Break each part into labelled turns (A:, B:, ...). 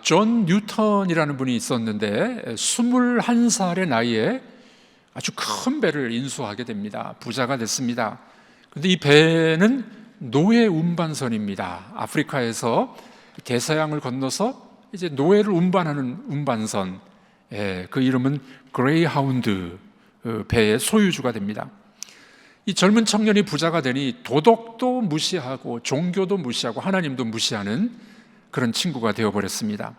A: 존 뉴턴이라는 분이 있었는데 21살의 나이에 아주 큰 배를 인수하게 됩니다. 부자가 됐습니다. 그런데 이 배는 노예 운반선입니다. 아프리카에서 대서양을 건너서 이제 노예를 운반하는 운반선, 그 이름은 그레이하운드 배의 소유주가 됩니다. 이 젊은 청년이 부자가 되니 도덕도 무시하고 종교도 무시하고 하나님도 무시하는 그런 친구가 되어버렸습니다.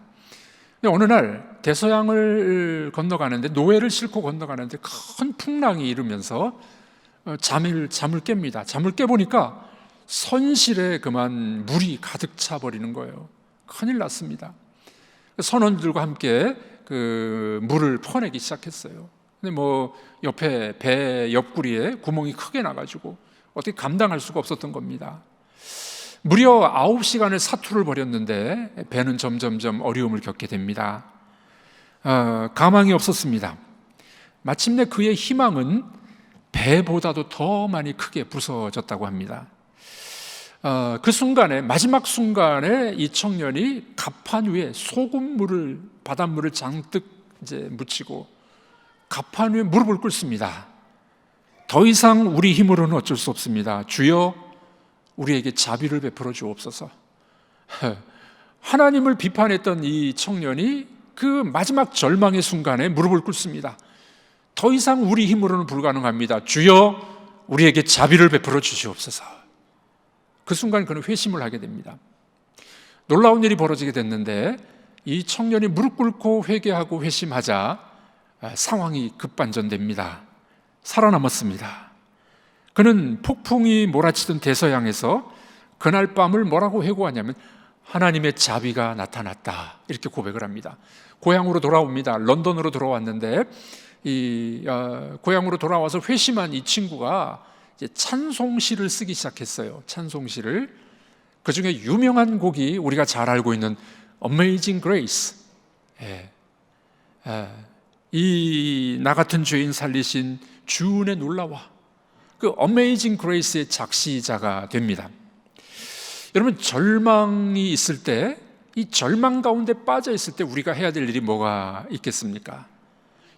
A: 어느 날 대서양을 건너가는데, 노예를 싣고 건너가는데 큰 풍랑이 일으면서 잠을 깹니다. 잠을 깨보니까 선실에 그만 물이 가득 차버리는 거예요. 큰일 났습니다. 선원들과 함께 그 물을 퍼내기 시작했어요. 근데 옆에 배 옆구리에 구멍이 크게 나가지고 어떻게 감당할 수가 없었던 겁니다. 무려 9시간을 사투를 벌였는데 배는 점점점 어려움을 겪게 됩니다. 가망이 없었습니다. 마침내 그의 희망은 배보다도 더 많이 크게 부서졌다고 합니다. 그 순간에, 마지막 순간에 이 청년이 갑판 위에 소금물을, 바닷물을 잔뜩 이제 묻히고 갑판 위에 무릎을 꿇습니다. 더 이상 우리 힘으로는 어쩔 수 없습니다. 주여, 우리에게 자비를 베풀어 주옵소서. 하나님을 비판했던 이 청년이 그 마지막 절망의 순간에 무릎을 꿇습니다. 더 이상 우리 힘으로는 불가능합니다. 주여, 우리에게 자비를 베풀어 주시옵소서. 그 순간 그는 회심을 하게 됩니다. 놀라운 일이 벌어지게 됐는데, 이 청년이 무릎 꿇고 회개하고 회심하자 상황이 급반전됩니다. 살아남았습니다. 그는 폭풍이 몰아치던 대서양에서 그날 밤을 뭐라고 회고하냐면 하나님의 자비가 나타났다, 이렇게 고백을 합니다. 고향으로 돌아옵니다. 런던으로 돌아왔는데 고향으로 돌아와서 회심한 이 친구가 이제 찬송시를 쓰기 시작했어요. 찬송시를. 그 중에 유명한 곡이 우리가 잘 알고 있는 Amazing Grace. 이 나 같은 죄인 살리신 주은의 놀라와, 그 Amazing Grace의 작시자가 됩니다. 여러분, 절망이 있을 때, 이 절망 가운데 빠져 있을 때 우리가 해야 될 일이 뭐가 있겠습니까?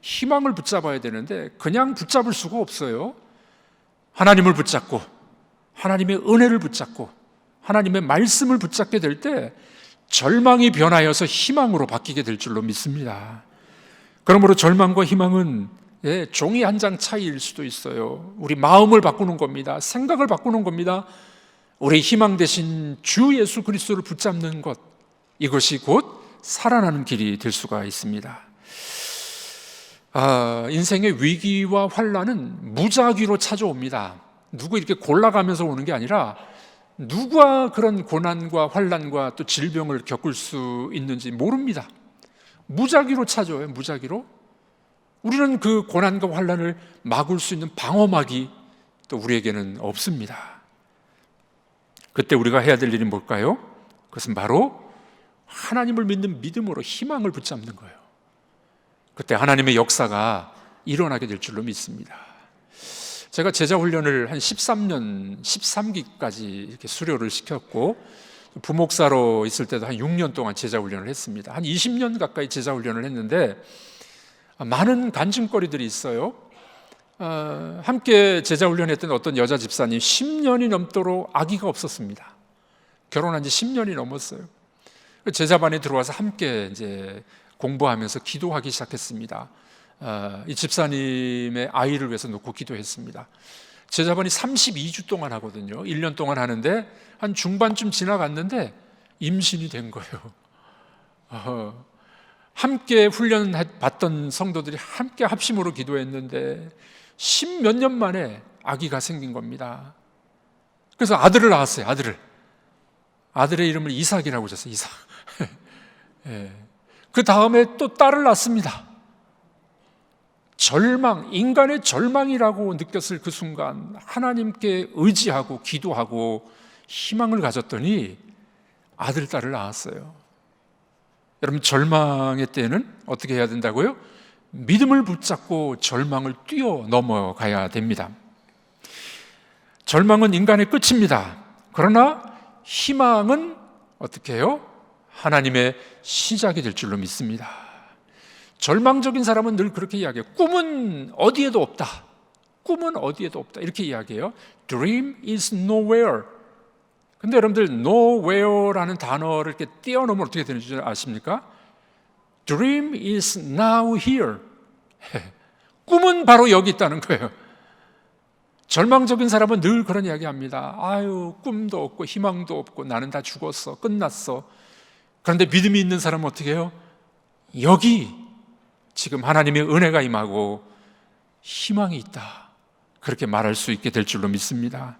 A: 희망을 붙잡아야 되는데 그냥 붙잡을 수가 없어요. 하나님을 붙잡고, 하나님의 은혜를 붙잡고, 하나님의 말씀을 붙잡게 될 때 절망이 변하여서 희망으로 바뀌게 될 줄로 믿습니다. 그러므로 절망과 희망은 종이 한 장 차이일 수도 있어요. 우리 마음을 바꾸는 겁니다. 생각을 바꾸는 겁니다. 우리 희망 되신 주 예수 그리스도를 붙잡는 것, 이것이 곧 살아나는 길이 될 수가 있습니다. 인생의 위기와 환난은 무작위로 찾아옵니다. 누구 이렇게 골라가면서 오는 게 아니라 누가 그런 고난과 환난과 또 질병을 겪을 수 있는지 모릅니다. 무작위로 찾아와요. 무작위로. 우리는 그 고난과 환난을 막을 수 있는 방어막이 또 우리에게는 없습니다. 그때 우리가 해야 될 일이 뭘까요? 그것은 바로 하나님을 믿는 믿음으로 희망을 붙잡는 거예요. 그때 하나님의 역사가 일어나게 될 줄로 믿습니다. 제가 제자 훈련을 한 13년, 13기까지 이렇게 수료를 시켰고, 부목사로 있을 때도 한 6년 동안 제자 훈련을 했습니다. 한 20년 가까이 제자 훈련을 했는데 많은 간증거리들이 있어요. 함께 제자 훈련했던 어떤 여자 집사님 10년이 넘도록 아기가 없었습니다. 결혼한 지 10년이 넘었어요. 제자반에 들어와서 함께 이제 공부하면서 기도하기 시작했습니다. 이 집사님의 아이를 위해서 놓고 기도했습니다. 제자반이 32주 동안 하거든요. 1년 동안 하는데 한 중반쯤 지나갔는데 임신이 된 거예요. 함께 훈련 받던 성도들이 함께 합심으로 기도했는데 10몇 년 만에 아기가 생긴 겁니다. 그래서 아들을 낳았어요. 아들의 이름을 이삭이라고 줬어요. 이삭. 그 다음에 또 딸을 낳습니다. 절망, 인간의 절망이라고 느꼈을 그 순간 하나님께 의지하고 기도하고 희망을 가졌더니 아들, 딸을 낳았어요. 여러분, 절망의 때는 어떻게 해야 된다고요? 믿음을 붙잡고 절망을 뛰어넘어가야 됩니다. 절망은 인간의 끝입니다. 그러나 희망은 어떻게 해요? 하나님의 시작이 될 줄로 믿습니다. 절망적인 사람은 늘 그렇게 이야기해요. 꿈은 어디에도 없다. 꿈은 어디에도 없다. 이렇게 이야기해요. Dream is nowhere. 근데 여러분들 nowhere라는 단어를 이렇게 띄어놓으면 어떻게 되는 줄 아십니까? Dream is now here. 꿈은 바로 여기 있다는 거예요. 절망적인 사람은 늘 그런 이야기 합니다. 아유, 꿈도 없고 희망도 없고 나는 다 죽었어. 끝났어. 그런데 믿음이 있는 사람은 어떻게 해요? 여기 지금 하나님의 은혜가 임하고 희망이 있다. 그렇게 말할 수 있게 될 줄로 믿습니다.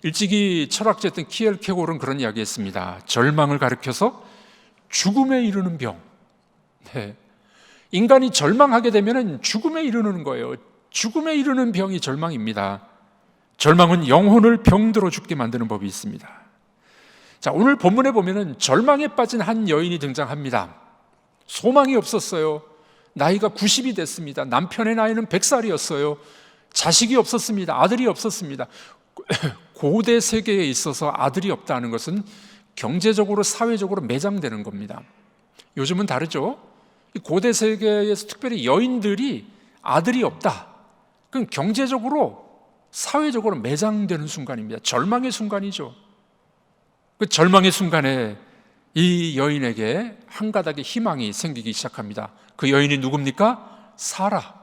A: 일찍이 철학자였던 키엘케고르는 그런 이야기 했습니다. 절망을 가리켜서 죽음에 이르는 병. 네. 인간이 절망하게 되면 죽음에 이르는 거예요. 죽음에 이르는 병이 절망입니다. 절망은 영혼을 병들어 죽게 만드는 법이 있습니다. 자, 오늘 본문에 보면은 절망에 빠진 한 여인이 등장합니다. 소망이 없었어요. 나이가 90이 됐습니다. 남편의 나이는 100살이었어요. 자식이 없었습니다. 아들이 없었습니다. 고대 세계에 있어서 아들이 없다는 것은 경제적으로 사회적으로 매장되는 겁니다. 요즘은 다르죠. 고대 세계에서 특별히 여인들이 아들이 없다. 그건 경제적으로 사회적으로 매장되는 순간입니다. 절망의 순간이죠. 그 절망의 순간에 이 여인에게 한 가닥의 희망이 생기기 시작합니다. 그 여인이 누굽니까? 사라.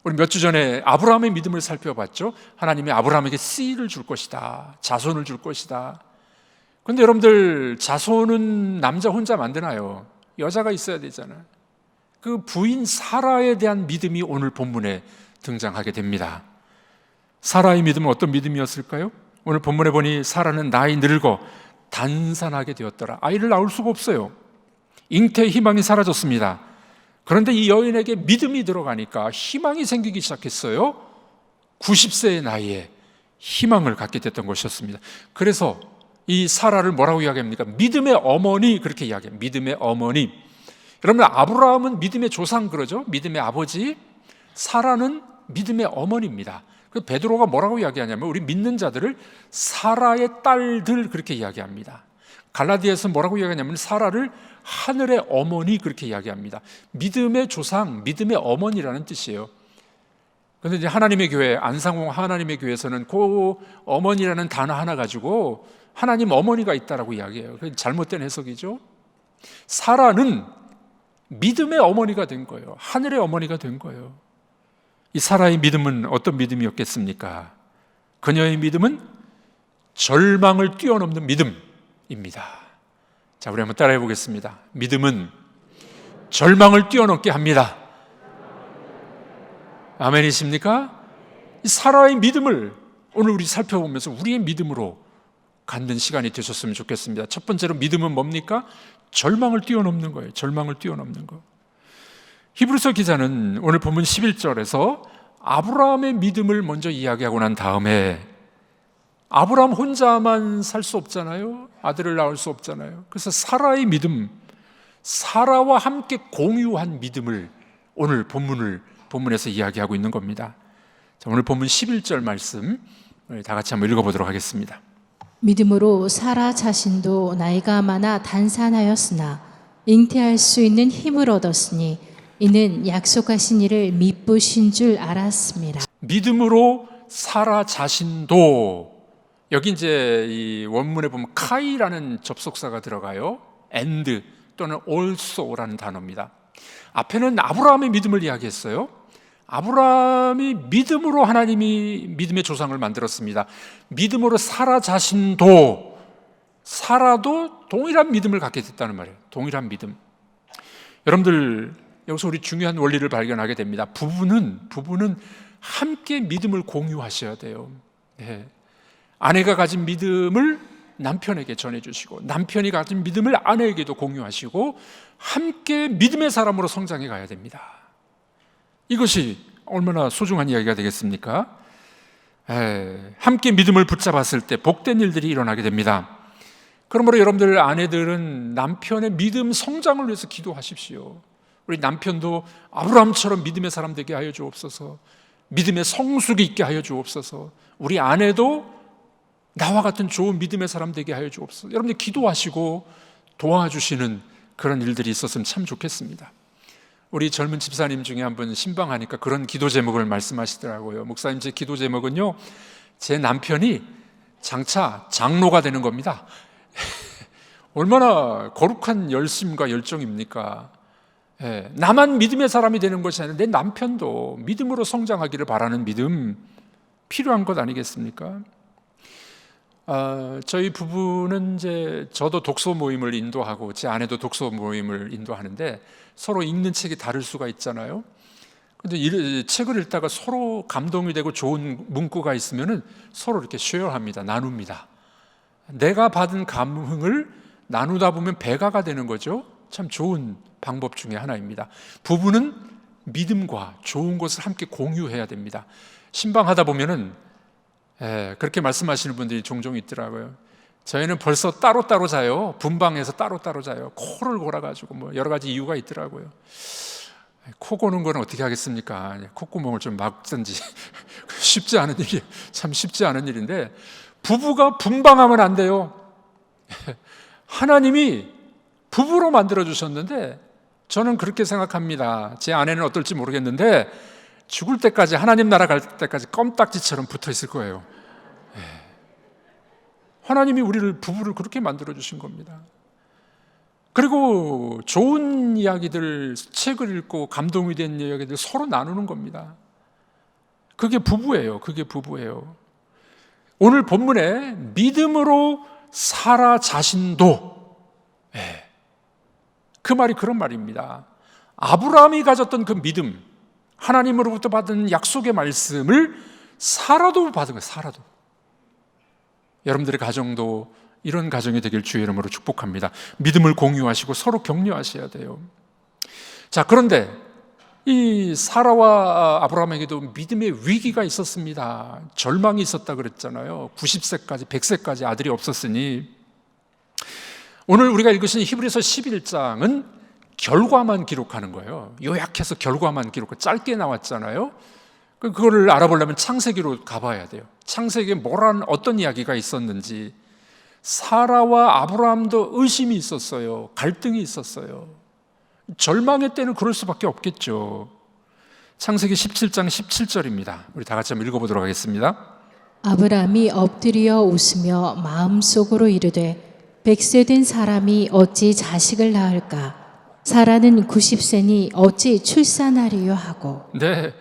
A: 우리 몇 주 전에 아브라함의 믿음을 살펴봤죠. 하나님이 아브라함에게 씨를 줄 것이다. 자손을 줄 것이다. 그런데 여러분들, 자손은 남자 혼자 만드나요? 여자가 있어야 되잖아요. 그 부인 사라에 대한 믿음이 오늘 본문에 등장하게 됩니다. 사라의 믿음은 어떤 믿음이었을까요? 오늘 본문에 보니 사라는 나이 늙어 단산하게 되었더라. 아이를 낳을 수가 없어요. 잉태의 희망이 사라졌습니다. 그런데 이 여인에게 믿음이 들어가니까 희망이 생기기 시작했어요. 90세의 나이에 희망을 갖게 됐던 것이었습니다. 그래서 이 사라를 뭐라고 이야기합니까? 믿음의 어머니, 그렇게 이야기해요. 믿음의 어머니. 여러분, 아브라함은 믿음의 조상 그러죠? 믿음의 아버지. 사라는 믿음의 어머니입니다. 그 베드로가 뭐라고 이야기하냐면 우리 믿는 자들을 사라의 딸들 그렇게 이야기합니다. 갈라디아에서 뭐라고 이야기하냐면 사라를 하늘의 어머니 그렇게 이야기합니다. 믿음의 조상, 믿음의 어머니라는 뜻이에요. 그런데 이제 하나님의 교회, 안상홍 하나님의 교회에서는 그 어머니라는 단어 하나 가지고 하나님 어머니가 있다라고 이야기해요. 그건 잘못된 해석이죠. 사라는 믿음의 어머니가 된 거예요. 하늘의 어머니가 된 거예요. 이 사라의 믿음은 어떤 믿음이었겠습니까? 그녀의 믿음은 절망을 뛰어넘는 믿음입니다. 자, 우리 한번 따라해 보겠습니다. 믿음은 절망을 뛰어넘게 합니다. 아멘이십니까? 이 사라의 믿음을 오늘 우리 살펴보면서 우리의 믿음으로 갖는 시간이 되셨으면 좋겠습니다. 첫 번째로 믿음은 뭡니까? 절망을 뛰어넘는 거예요. 절망을 뛰어넘는 거. 히브리서 기자는 오늘 본문 11절에서 아브라함의 믿음을 먼저 이야기하고 난 다음에 아브라함 혼자만 살 수 없잖아요. 아들을 낳을 수 없잖아요. 그래서 사라의 믿음, 사라와 함께 공유한 믿음을 오늘 본문에서 이야기하고 있는 겁니다. 자, 오늘 본문 11절 말씀 다 같이 한번 읽어보도록 하겠습니다.
B: 믿음으로 사라 자신도 나이가 많아 단산하였으나 잉태할 수 있는 힘을 얻었으니 이는 약속하신 이를 미쁘신 줄 알았습니다.
A: 믿음으로 사라 자신도, 여기 이제 이 원문에 보면 카이라는 접속사가 들어가요. and 또는 also라는 단어입니다. 앞에는 아브라함의 믿음을 이야기했어요. 아브라함이 믿음으로 하나님이 믿음의 조상을 만들었습니다. 믿음으로 사라 자신도, 사라도 동일한 믿음을 갖게 됐다는 말이에요. 동일한 믿음. 여러분들, 여기서 우리 중요한 원리를 발견하게 됩니다. 부부는 함께 믿음을 공유하셔야 돼요. 네. 아내가 가진 믿음을 남편에게 전해주시고 남편이 가진 믿음을 아내에게도 공유하시고 함께 믿음의 사람으로 성장해 가야 됩니다. 이것이 얼마나 소중한 이야기가 되겠습니까? 함께 믿음을 붙잡았을 때 복된 일들이 일어나게 됩니다. 그러므로 여러분들 아내들은 남편의 믿음 성장을 위해서 기도하십시오. 우리 남편도 아브라함처럼 믿음의 사람 되게 하여 주옵소서. 믿음의 성숙이 있게 하여 주옵소서. 우리 아내도 나와 같은 좋은 믿음의 사람 되게 하여 주옵소서. 여러분들 기도하시고 도와주시는 그런 일들이 있었으면 참 좋겠습니다. 우리 젊은 집사님 중에 한 분 신방하니까 그런 기도 제목을 말씀하시더라고요. 목사님, 제 기도 제목은요, 제 남편이 장차 장로가 되는 겁니다. 얼마나 거룩한 열심과 열정입니까? 나만 믿음의 사람이 되는 것이 아니라 내 남편도 믿음으로 성장하기를 바라는 믿음, 필요한 것 아니겠습니까? 저희 부부는 이제 저도 독서 모임을 인도하고 제 아내도 독서 모임을 인도하는데 서로 읽는 책이 다를 수가 있잖아요. 근데 책을 읽다가 서로 감동이 되고 좋은 문구가 있으면은 서로 이렇게 쉐어합니다. 나눕니다. 내가 받은 감흥을 나누다 보면 배가가 되는 거죠. 참 좋은 방법 중에 하나입니다. 부부는 믿음과 좋은 것을 함께 공유해야 됩니다. 신방하다 보면은 그렇게 말씀하시는 분들이 종종 있더라고요. 저희는 벌써 따로따로 자요. 분방해서 따로따로 자요. 코를 골아가지고 뭐 여러 가지 이유가 있더라고요. 코 고는 건 어떻게 하겠습니까? 콧구멍을 좀 막든지. 쉽지 않은 일이, 참 쉽지 않은 일인데, 부부가 분방하면 안 돼요. 하나님이 부부로 만들어 주셨는데 저는 그렇게 생각합니다. 제 아내는 어떨지 모르겠는데 죽을 때까지, 하나님 나라 갈 때까지 껌딱지처럼 붙어 있을 거예요. 하나님이 우리를, 부부를 그렇게 만들어 주신 겁니다. 그리고 좋은 이야기들, 책을 읽고 감동이 된 이야기들 서로 나누는 겁니다. 그게 부부예요. 그게 부부예요. 오늘 본문에 믿음으로 사라 자신도, 그 말이 그런 말입니다. 아브라함이 가졌던 그 믿음, 하나님으로부터 받은 약속의 말씀을 사라도 받은 거예요. 사라도. 여러분들의 가정도 이런 가정이 되길 주의 이름으로 축복합니다. 믿음을 공유하시고 서로 격려하셔야 돼요. 자, 그런데 이 사라와 아브라함에게도 믿음의 위기가 있었습니다. 절망이 있었다 그랬잖아요. 90세까지 100세까지 아들이 없었으니. 오늘 우리가 읽으신 히브리서 11장은 결과만 기록하는 거예요. 요약해서 결과만 기록하고 짧게 나왔잖아요. 그거를 알아보려면 창세기로 가봐야 돼요. 창세기에 어떤 이야기가 있었는지. 사라와 아브라함도 의심이 있었어요. 갈등이 있었어요. 절망의 때는 그럴 수밖에 없겠죠. 창세기 17장 17절입니다. 우리 다 같이 한번 읽어보도록 하겠습니다.
B: 아브라함이 엎드려 웃으며 마음속으로 이르되 100세 된 사람이 어찌 자식을 낳을까? 사라는 90세니 어찌 출산하리요 하고.
A: 네,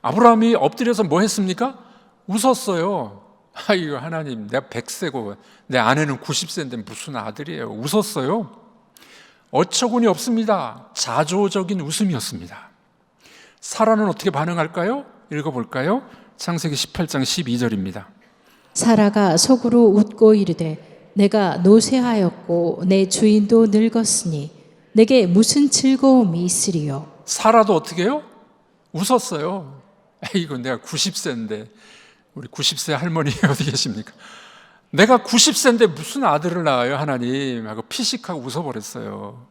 A: 아브라함이 엎드려서 뭐 했습니까? 웃었어요. 아이고, 하나님, 내가 100세고 내 아내는 90세인데 무슨 아들이에요. 웃었어요. 어처구니 없습니다. 자조적인 웃음이었습니다. 사라는 어떻게 반응할까요? 읽어볼까요? 창세기 18장 12절입니다.
B: 사라가 속으로 웃고 이르되 내가 노쇠하였고 내 주인도 늙었으니 내게 무슨 즐거움이 있으리요.
A: 사라도 어떻게 해요? 웃었어요. 이거 내가 90세인데, 우리 90세 할머니 어디 계십니까? 내가 90세인데 무슨 아들을 낳아요, 하나님? 하고 피식하고 웃어버렸어요.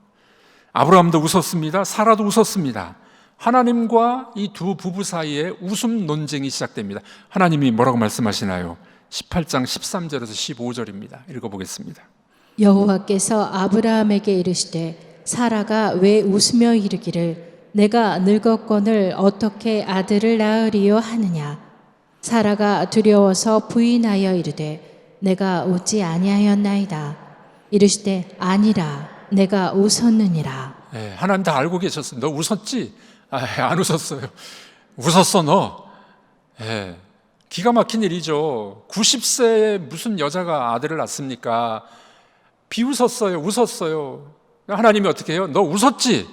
A: 아브라함도 웃었습니다. 사라도 웃었습니다. 하나님과 이 두 부부 사이에 웃음 논쟁이 시작됩니다. 하나님이 뭐라고 말씀하시나요? 18장 13절에서 15절입니다. 읽어보겠습니다.
B: 여호와께서 아브라함에게 이르시되 사라가 왜 웃으며 이르기를 내가 늙었거늘 어떻게 아들을 낳으리요 하느냐. 사라가 두려워서 부인하여 이르되 내가 웃지 아니하였나이다. 이르시되 아니라 내가 웃었느니라.
A: 하나님 다 알고 계셨어요. 너 웃었지? 안 웃었어요. 웃었어 너. 기가 막힌 일이죠. 90세에 무슨 여자가 아들을 낳습니까? 비웃었어요. 웃었어요. 하나님이 어떻게 해요? 너 웃었지?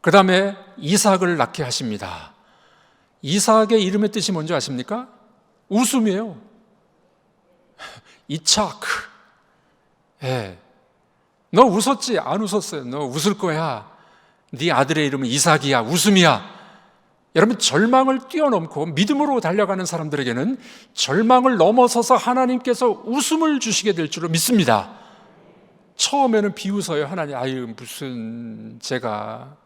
A: 그 다음에 이삭을 낳게 하십니다. 이삭의 이름의 뜻이 뭔지 아십니까? 웃음이에요. 이차크. 너 웃었지? 안 웃었어요. 너 웃을 거야. 네 아들의 이름은 이삭이야. 웃음이야. 여러분, 절망을 뛰어넘고 믿음으로 달려가는 사람들에게는 절망을 넘어서서 하나님께서 웃음을 주시게 될 줄로 믿습니다. 처음에는 비웃어요. 하나님, 아유 무슨 제가.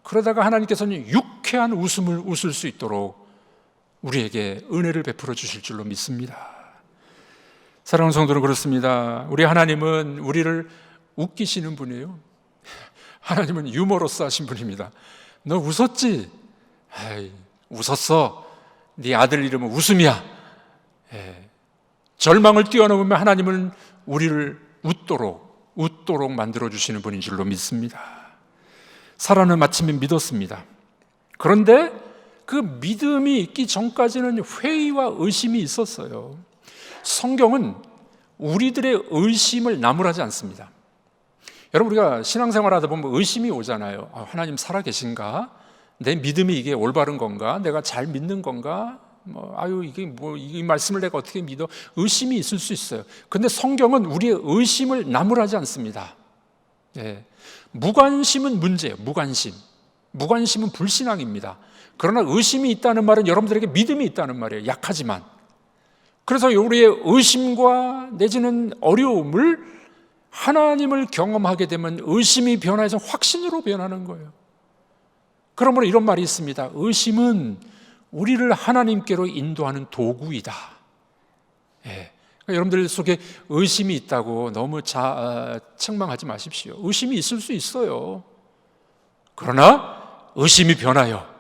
A: 그러다가 하나님께서는 유쾌한 웃음을 웃을 수 있도록 우리에게 은혜를 베풀어 주실 줄로 믿습니다. 사랑하는 성도는 그렇습니다. 우리 하나님은 우리를 웃기시는 분이에요. 하나님은 유머러스 하신 분입니다. 너 웃었지? 에이, 웃었어. 네 아들 이름은 웃음이야. 절망을 뛰어넘으면 하나님은 우리를 웃도록 만들어주시는 분인 줄로 믿습니다. 사라는 마침내 믿었습니다. 그런데 그 믿음이 있기 전까지는 회의와 의심이 있었어요. 성경은 우리들의 의심을 나무라지 않습니다. 여러분, 우리가 신앙생활 하다 보면 의심이 오잖아요. 하나님 살아계신가? 내 믿음이 이게 올바른 건가? 내가 잘 믿는 건가? 이 말씀을 내가 어떻게 믿어? 의심이 있을 수 있어요. 근데 성경은 우리의 의심을 나무라지 않습니다. 무관심은 문제예요. 무관심은 불신앙입니다. 그러나 의심이 있다는 말은 여러분들에게 믿음이 있다는 말이에요. 약하지만. 그래서 우리의 의심과 내지는 어려움을 하나님을 경험하게 되면 의심이 변화해서 확신으로 변하는 거예요. 그러므로 이런 말이 있습니다. 의심은 우리를 하나님께로 인도하는 도구이다. 그러니까 여러분들 속에 의심이 있다고 너무 책망하지 마십시오. 의심이 있을 수 있어요. 그러나 의심이 변하여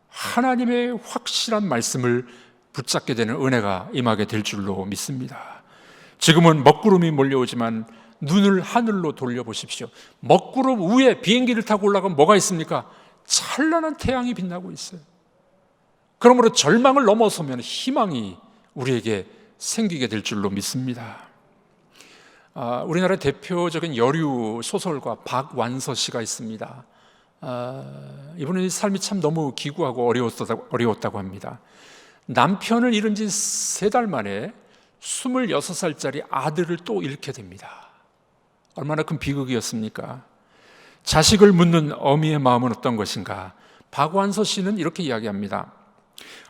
A: 하나님의 확실한 말씀을 붙잡게 되는 은혜가 임하게 될 줄로 믿습니다. 지금은 먹구름이 몰려오지만 눈을 하늘로 돌려보십시오. 먹구름 위에 비행기를 타고 올라가면 뭐가 있습니까? 찬란한 태양이 빛나고 있어요. 그러므로 절망을 넘어서면 희망이 우리에게 생기게 될 줄로 믿습니다. 우리나라의 대표적인 여류 소설가 박완서 씨가 있습니다. 이분의 삶이 참 너무 기구하고 어려웠다고 합니다. 남편을 잃은 지 3달 만에 26살짜리 아들을 또 잃게 됩니다. 얼마나 큰 비극이었습니까? 자식을 묻는 어미의 마음은 어떤 것인가? 박완서 씨는 이렇게 이야기합니다.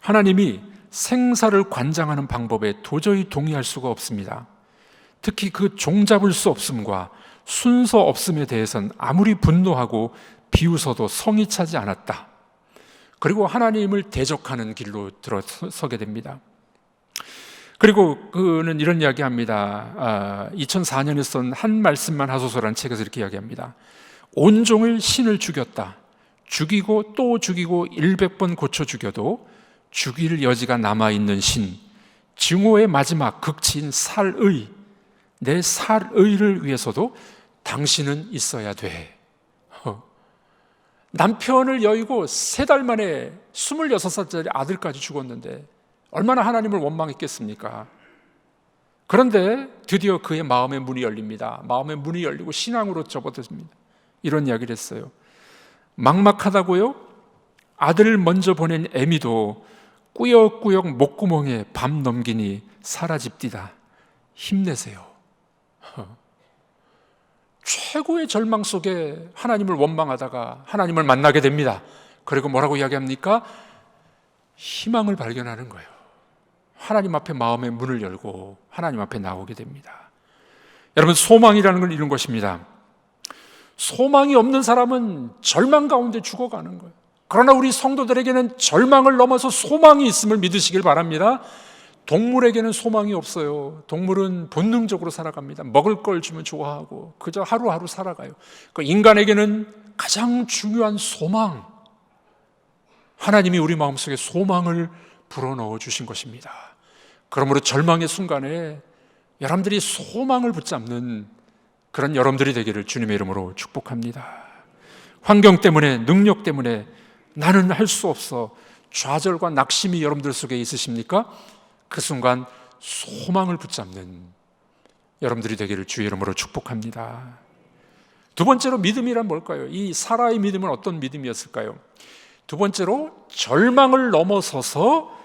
A: 하나님이 생사를 관장하는 방법에 도저히 동의할 수가 없습니다. 특히 그 종잡을 수 없음과 순서 없음에 대해서는 아무리 분노하고 비웃어도 성이 차지 않았다. 그리고 하나님을 대적하는 길로 들어서게 됩니다. 그리고 그는 이런 이야기합니다. 2004년에 쓴 한 말씀만 하소서라는 책에서 이렇게 이야기합니다. 온종일 신을 죽였다. 죽이고 또 죽이고 100번 고쳐 죽여도 죽일 여지가 남아있는 신, 증오의 마지막 극치인 살의, 내 살의를 위해서도 당신은 있어야 돼. 남편을 여의고 3달 만에 26살짜리 아들까지 죽었는데 얼마나 하나님을 원망했겠습니까? 그런데 드디어 그의 마음의 문이 열립니다. 마음의 문이 열리고 신앙으로 접어듭니다. 이런 이야기를 했어요. 막막하다고요? 아들을 먼저 보낸 애미도 꾸역꾸역 목구멍에 밤 넘기니 사라집디다. 힘내세요. 최고의 절망 속에 하나님을 원망하다가 하나님을 만나게 됩니다. 그리고 뭐라고 이야기합니까? 희망을 발견하는 거예요. 하나님 앞에 마음의 문을 열고 하나님 앞에 나오게 됩니다. 여러분, 소망이라는 건 이런 것입니다. 소망이 없는 사람은 절망 가운데 죽어가는 거예요. 그러나 우리 성도들에게는 절망을 넘어서 소망이 있음을 믿으시길 바랍니다. 동물에게는 소망이 없어요. 동물은 본능적으로 살아갑니다. 먹을 걸 주면 좋아하고 그저 하루하루 살아가요. 인간에게는 가장 중요한 소망, 하나님이 우리 마음속에 소망을 불어넣어 주신 것입니다. 그러므로 절망의 순간에 여러분들이 소망을 붙잡는 그런 여러분들이 되기를 주님의 이름으로 축복합니다. 환경 때문에, 능력 때문에 나는 할 수 없어, 좌절과 낙심이 여러분들 속에 있으십니까? 그 순간 소망을 붙잡는 여러분들이 되기를 주의 이름으로 축복합니다. 두 번째로 믿음이란 뭘까요? 이 사라의 믿음은 어떤 믿음이었을까요? 두 번째로 절망을 넘어서서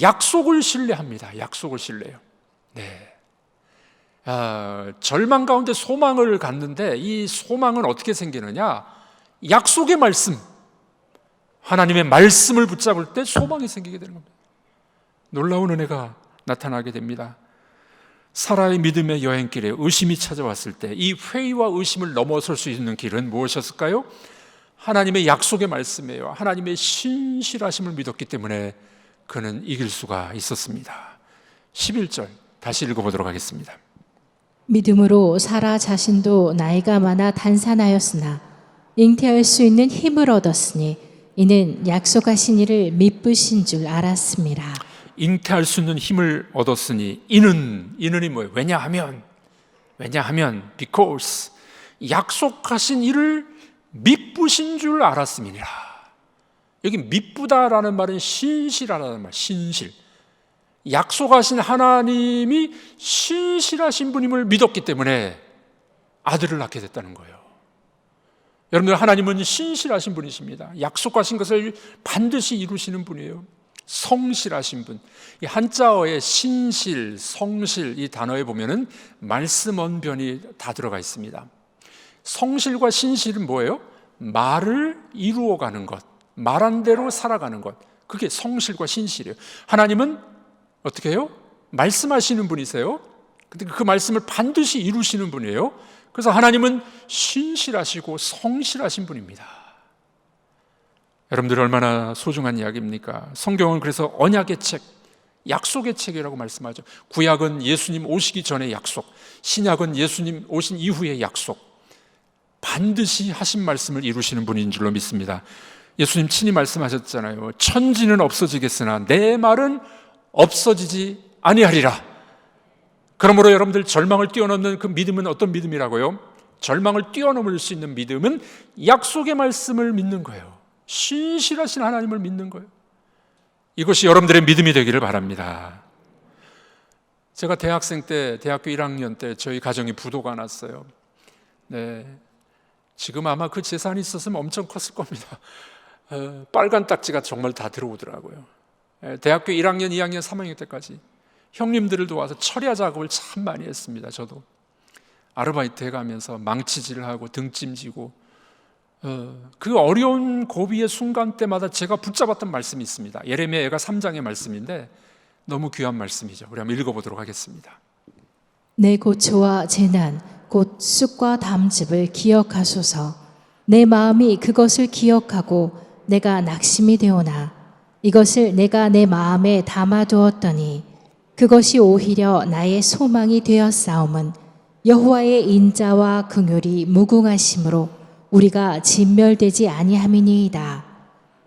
A: 약속을 신뢰합니다. 약속을 신뢰해요. 절망 가운데 소망을 갖는데 이 소망은 어떻게 생기느냐? 약속의 말씀, 하나님의 말씀을 붙잡을 때 소망이 생기게 되는 겁니다. 놀라운 은혜가 나타나게 됩니다. 사라의 믿음의 여행길에 의심이 찾아왔을 때 이 회의와 의심을 넘어설 수 있는 길은 무엇이었을까요? 하나님의 약속의 말씀이에요. 하나님의 신실하심을 믿었기 때문에 그는 이길 수가 있었습니다. 11절 다시 읽어보도록 하겠습니다.
B: 믿음으로 사라 자신도 나이가 많아 단산하였으나 잉태할 수 있는 힘을 얻었으니 이는 약속하신 이를 미쁘신 줄 알았습니다.
A: 잉태할 수 있는 힘을 얻었으니 이는이 뭐예요? 왜냐하면 because 약속하신 이를 미쁘신 줄 알았음이니라. 여기 미쁘다라는 말은 신실하다는 말, 신실. 약속하신 하나님이 신실하신 분임을 믿었기 때문에 아들을 낳게 됐다는 거예요. 여러분들, 하나님은 신실하신 분이십니다. 약속하신 것을 반드시 이루시는 분이에요. 성실하신 분. 이 한자어에 신실, 성실 이 단어에 보면은 말씀 언변이 다 들어가 있습니다. 성실과 신실은 뭐예요? 말을 이루어가는 것, 말한 대로 살아가는 것. 그게 성실과 신실이에요. 하나님은 어떻게 해요? 말씀하시는 분이세요. 근데 그 말씀을 반드시 이루시는 분이에요. 그래서 하나님은 신실하시고 성실하신 분입니다. 여러분들, 얼마나 소중한 이야기입니까? 성경은 그래서 언약의 책, 약속의 책이라고 말씀하죠. 구약은 예수님 오시기 전의 약속, 신약은 예수님 오신 이후의 약속. 반드시 하신 말씀을 이루시는 분인 줄로 믿습니다. 예수님 친히 말씀하셨잖아요. 천지는 없어지겠으나 내 말은 없어지지 아니하리라. 그러므로 여러분들, 절망을 뛰어넘는 그 믿음은 어떤 믿음이라고요? 절망을 뛰어넘을 수 있는 믿음은 약속의 말씀을 믿는 거예요. 신실하신 하나님을 믿는 거예요. 이것이 여러분들의 믿음이 되기를 바랍니다. 제가 대학생 때, 대학교 1학년 때 저희 가정이 부도가 났어요. 네, 지금 아마 그 재산이 있었으면 엄청 컸을 겁니다. 빨간 딱지가 정말 다 들어오더라고요. 대학교 1학년, 2학년, 3학년 때까지 형님들을 도와서 철야 작업을 참 많이 했습니다. 저도 아르바이트 해가면서 망치질을 하고 등짐지고, 그 어려운 고비의 순간 때마다 제가 붙잡았던 말씀이 있습니다. 예레미야가 3장의 말씀인데 너무 귀한 말씀이죠. 우리 한번 읽어보도록 하겠습니다.
B: 내 고초와 재난 곧 쑥과 담즙을 기억하소서. 내 마음이 그것을 기억하고 내가 낙심이 되오나 이것을 내가 내 마음에 담아두었더니 그것이 오히려 나의 소망이 되었사옴은 여호와의 인자와 긍휼이 무궁하심으로 우리가 진멸되지 아니함이니이다.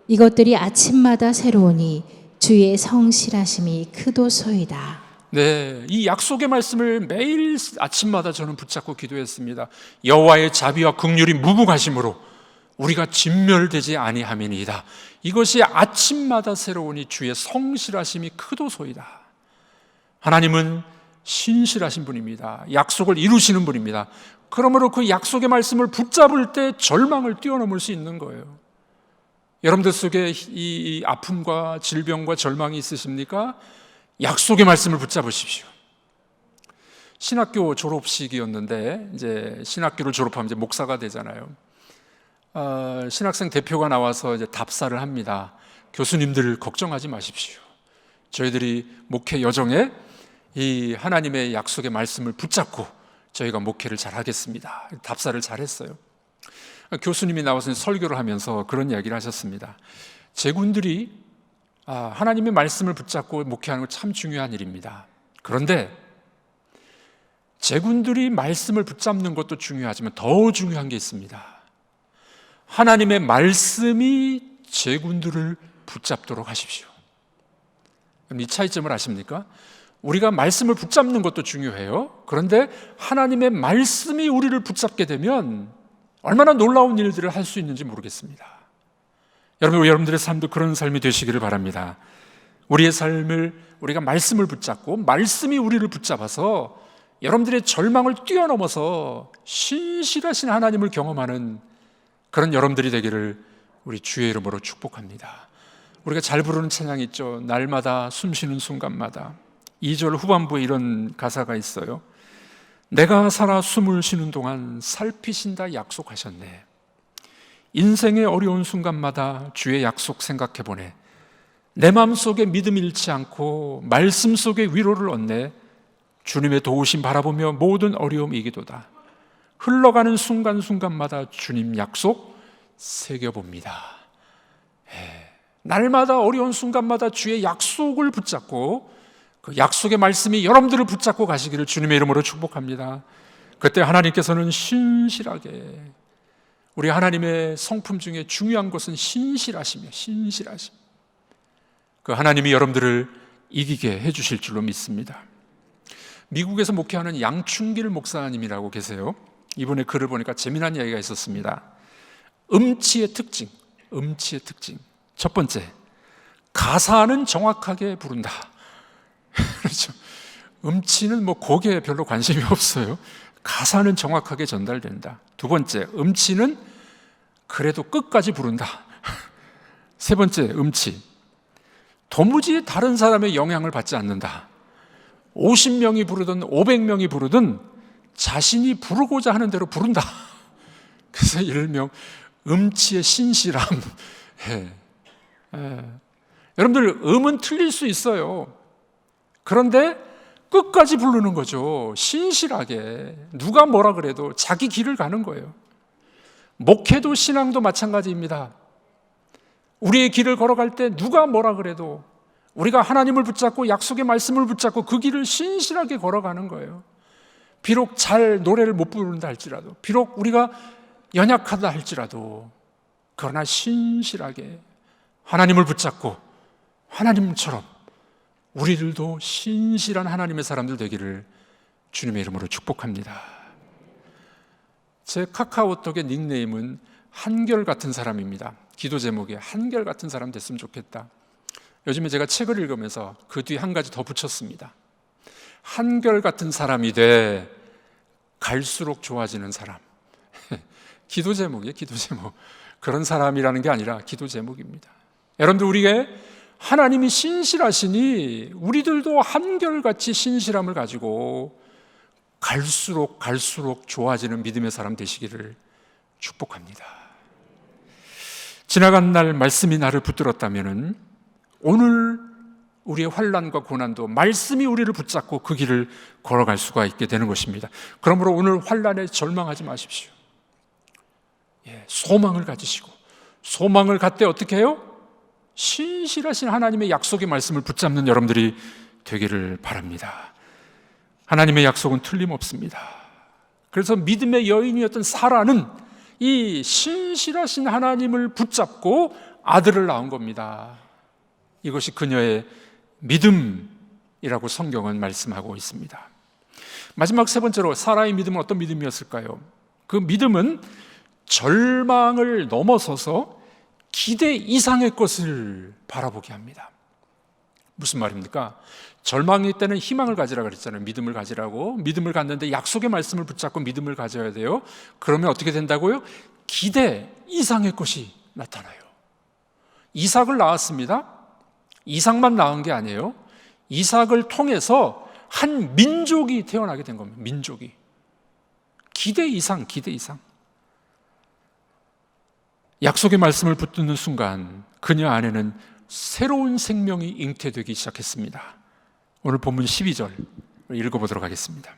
B: 이것들이 아침마다 새로우니 주의 성실하심이 크도소이다.
A: 네, 이 약속의 말씀을 매일 아침마다 저는 붙잡고 기도했습니다. 여호와의 자비와 긍휼이 무궁하심으로 우리가 진멸되지 아니함이니이다. 이것이 아침마다 새로우니 주의 성실하심이 크도소이다. 하나님은 신실하신 분입니다. 약속을 이루시는 분입니다. 그러므로 그 약속의 말씀을 붙잡을 때 절망을 뛰어넘을 수 있는 거예요. 여러분들 속에 이 아픔과 질병과 절망이 있으십니까? 약속의 말씀을 붙잡으십시오. 신학교 졸업식이었는데, 이제 신학교를 졸업하면 이제 목사가 되잖아요. 신학생 대표가 나와서 이제 답사를 합니다. 교수님들 걱정하지 마십시오. 저희들이 목회 여정에 이 하나님의 약속의 말씀을 붙잡고 저희가 목회를 잘 하겠습니다. 답사를 잘 했어요. 교수님이 나와서 설교를 하면서 그런 이야기를 하셨습니다. 제군들이 하나님의 말씀을 붙잡고 목회하는 건 참 중요한 일입니다. 그런데 제군들이 말씀을 붙잡는 것도 중요하지만 더 중요한 게 있습니다. 하나님의 말씀이 제군들을 붙잡도록 하십시오. 이 차이점을 아십니까? 우리가 말씀을 붙잡는 것도 중요해요. 그런데 하나님의 말씀이 우리를 붙잡게 되면 얼마나 놀라운 일들을 할 수 있는지 모르겠습니다. 여러분들의 삶도 그런 삶이 되시기를 바랍니다. 우리의 삶을 우리가 말씀을 붙잡고 말씀이 우리를 붙잡아서 여러분들의 절망을 뛰어넘어서 신실하신 하나님을 경험하는 그런 여러분들이 되기를 우리 주의 이름으로 축복합니다. 우리가 잘 부르는 찬양이 있죠. 날마다 숨쉬는 순간마다. 2절 후반부에 이런 가사가 있어요. 내가 살아 숨을 쉬는 동안 살피신다 약속하셨네. 인생의 어려운 순간마다 주의 약속 생각해보네. 내 마음속에 믿음 잃지 않고 말씀 속에 위로를 얻네. 주님의 도우심 바라보며 모든 어려움 이기도다. 흘러가는 순간순간마다 주님 약속 새겨봅니다. 날마다 어려운 순간마다 주의 약속을 붙잡고 그 약속의 말씀이 여러분들을 붙잡고 가시기를 주님의 이름으로 축복합니다. 그때 하나님께서는 신실하게, 우리 하나님의 성품 중에 중요한 것은 신실하시며, 신실하심, 그 하나님이 여러분들을 이기게 해주실 줄로 믿습니다. 미국에서 목회하는 양충길 목사님이라고 계세요. 이번에 글을 보니까 재미난 이야기가 있었습니다. 음치의 특징. 첫 번째, 가사는 정확하게 부른다. 그렇죠. 음치는 뭐 곡에 별로 관심이 없어요. 가사는 정확하게 전달된다. 두 번째, 음치는 그래도 끝까지 부른다. 세 번째, 음치, 도무지 다른 사람의 영향을 받지 않는다. 50명이 부르든 500명이 부르든 자신이 부르고자 하는 대로 부른다. 그래서 일명 음치의 신실함. 여러분들, 음은 틀릴 수 있어요. 그런데 끝까지 부르는 거죠. 신실하게. 누가 뭐라 그래도 자기 길을 가는 거예요. 목회도 신앙도 마찬가지입니다. 우리의 길을 걸어갈 때 누가 뭐라 그래도 우리가 하나님을 붙잡고 약속의 말씀을 붙잡고 그 길을 신실하게 걸어가는 거예요. 비록 잘 노래를 못 부른다 할지라도, 비록 우리가 연약하다 할지라도, 그러나 신실하게 하나님을 붙잡고 하나님처럼 우리들도 신실한 하나님의 사람들 되기를 주님의 이름으로 축복합니다. 제 카카오톡의 닉네임은 한결같은 사람입니다. 기도 제목에 한결같은 사람 됐으면 좋겠다. 요즘에 제가 책을 읽으면서 그 뒤에 한 가지 더 붙였습니다. 한결같은 사람이 돼 갈수록 좋아지는 사람. 기도 제목이에요, 기도 제목. 그런 사람이라는 게 아니라 기도 제목입니다. 여러분들, 우리에게 하나님이 신실하시니 우리들도 한결같이 신실함을 가지고 갈수록 좋아지는 믿음의 사람 되시기를 축복합니다. 지나간 날 말씀이 나를 붙들었다면 오늘 우리의 환난과 고난도 말씀이 우리를 붙잡고 그 길을 걸어갈 수가 있게 되는 것입니다. 그러므로 오늘 환난에 절망하지 마십시오. 소망을 가지시고, 소망을 갖되 어떻게 해요? 신실하신 하나님의 약속의 말씀을 붙잡는 여러분들이 되기를 바랍니다. 하나님의 약속은 틀림없습니다. 그래서 믿음의 여인이었던 사라는 이 신실하신 하나님을 붙잡고 아들을 낳은 겁니다. 이것이 그녀의 믿음이라고 성경은 말씀하고 있습니다. 마지막 세 번째로, 사라의 믿음은 어떤 믿음이었을까요? 그 믿음은 절망을 넘어서서 기대 이상의 것을 바라보게 합니다. 무슨 말입니까? 절망일 때는 희망을 가지라 그랬잖아요. 믿음을 가지라고. 믿음을 갖는데 약속의 말씀을 붙잡고 믿음을 가져야 돼요. 그러면 어떻게 된다고요? 기대 이상의 것이 나타나요. 이삭을 낳았습니다. 이삭만 낳은 게 아니에요. 이삭을 통해서 한 민족이 태어나게 된 겁니다. 민족이. 기대 이상. 약속의 말씀을 붙드는 순간 그녀 안에는 새로운 생명이 잉태되기 시작했습니다. 오늘 본문 12절 읽어보도록 하겠습니다.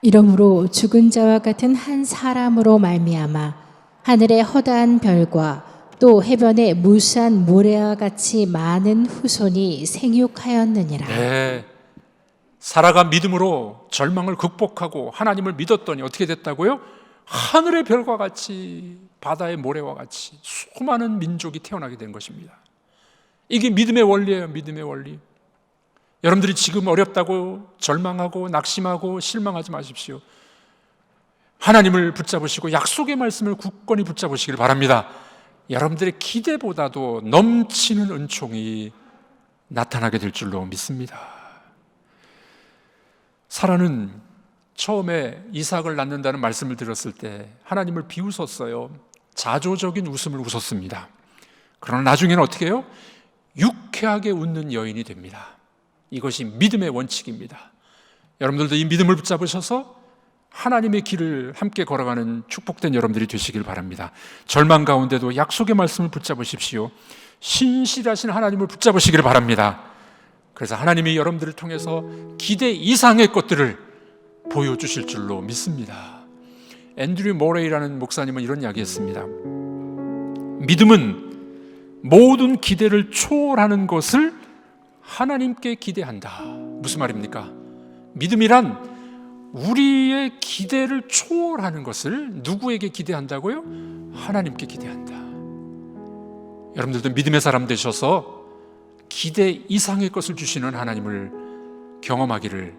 B: 이러므로 죽은 자와 같은 한 사람으로 말미암아 하늘의 허다한 별과 또 해변의 무수한 모래와 같이 많은 후손이 생육하였느니라.
A: 네, 사라가 믿음으로 절망을 극복하고 하나님을 믿었더니 어떻게 됐다고요? 하늘의 별과 같이, 바다의 모래와 같이 수많은 민족이 태어나게 된 것입니다. 이게 믿음의 원리예요. 믿음의 원리. 여러분들이 지금 어렵다고 절망하고 낙심하고 실망하지 마십시오. 하나님을 붙잡으시고 약속의 말씀을 굳건히 붙잡으시길 바랍니다. 여러분들의 기대보다도 넘치는 은총이 나타나게 될 줄로 믿습니다. 사라는 처음에 이삭을 낳는다는 말씀을 들었을 때 하나님을 비웃었어요. 자조적인 웃음을 웃었습니다. 그러나 나중에는 어떻게 해요? 유쾌하게 웃는 여인이 됩니다. 이것이 믿음의 원칙입니다. 여러분들도 이 믿음을 붙잡으셔서 하나님의 길을 함께 걸어가는 축복된 여러분들이 되시길 바랍니다. 절망 가운데도 약속의 말씀을 붙잡으십시오. 신실하신 하나님을 붙잡으시길 바랍니다. 그래서 하나님이 여러분들을 통해서 기대 이상의 것들을 보여주실 줄로 믿습니다. 앤드류 모레이라는 목사님은 이런 이야기했습니다. 믿음은 모든 기대를 초월하는 것을 하나님께 기대한다. 무슨 말입니까? 믿음이란 우리의 기대를 초월하는 것을 누구에게 기대한다고요? 하나님께 기대한다. 여러분들도 믿음의 사람 되셔서 기대 이상의 것을 주시는 하나님을 경험하기를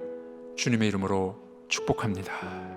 A: 주님의 이름으로 축복합니다.